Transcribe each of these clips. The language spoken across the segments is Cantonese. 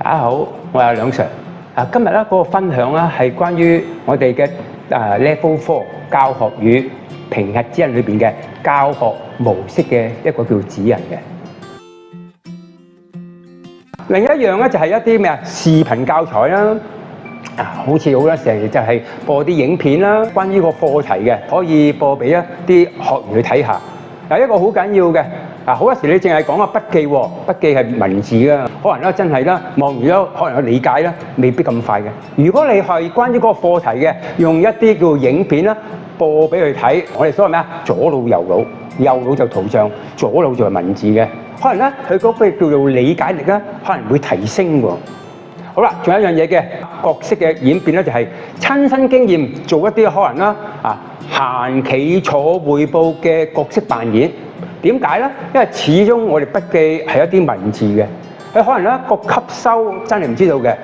大家好，我係梁 Sir。今日咧嗰個分享咧係關於我哋嘅Level 4教學與評核指引裏邊嘅教學模式嘅一個叫指引嘅。另一樣咧就係一啲咩視頻教材啦。好似好多時就係播啲影片啦，關於個課題嘅，可以播俾一啲學員去睇下。一個好緊要嘅，好多時你淨係講個筆記喎，筆記係文字㗎，可能咧真係咧望完咗，可能有理解咧，未必咁快嘅。如果你係關於嗰個課題嘅，用一啲叫影片啦，播俾佢睇，我哋所謂咩左腦右腦，右腦就圖像，左腦就係文字嘅，可能咧佢嗰個叫做理解力咧，可能會提升喎。好啦，仲有一樣嘢嘅角色嘅演變咧，就係親身經驗做一啲可能啦行企坐匯報嘅角色扮演。點解咧？因為始終我哋筆記係一啲文字嘅，佢可能咧個吸收真係唔知道嘅。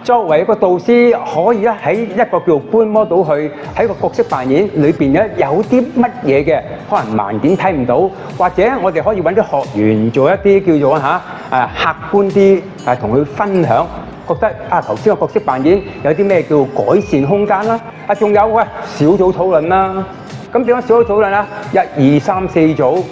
作為一個導師，可以咧喺一個叫觀摩到佢喺個角色扮演裏邊咧有啲乜嘢嘅可能盲點睇唔到，或者我哋可以揾啲學員做一啲叫做客觀啲同佢分享。覺得頭先個角色扮演有啲咩叫改善空間啦？仲有小組討論啦。咁點樣小組討論啦？1、2、3、4組，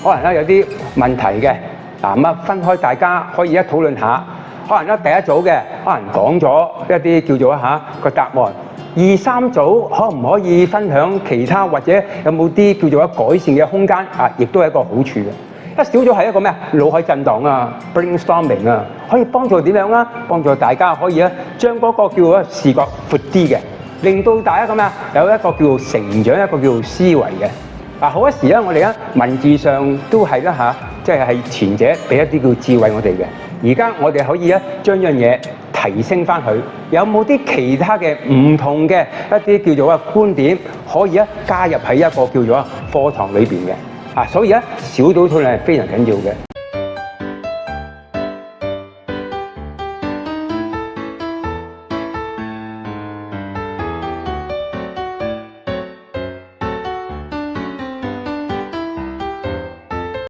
可能咧有啲問題嘅，咁分開大家可以一討論下。可能咧第一組嘅可能講咗一啲叫做個答案，2、3組可唔可以分享其他或者有冇啲叫做改善嘅空間？亦都係一個好處嘅。一小組係一個咩腦海震盪brainstorming 可以幫助點樣啦？幫助大家可以將嗰個叫做視覺闊啲嘅，令到大家有一個叫做成長，一個叫做思維嘅。好多時我哋文字上都係即係前者俾一啲叫智慧我哋嘅。而家我哋可以將樣嘢提升翻佢，有冇啲其他嘅唔同嘅一啲叫做觀點可以加入喺一個叫做課堂裏邊嘅？所以小組討論係非常緊要嘅。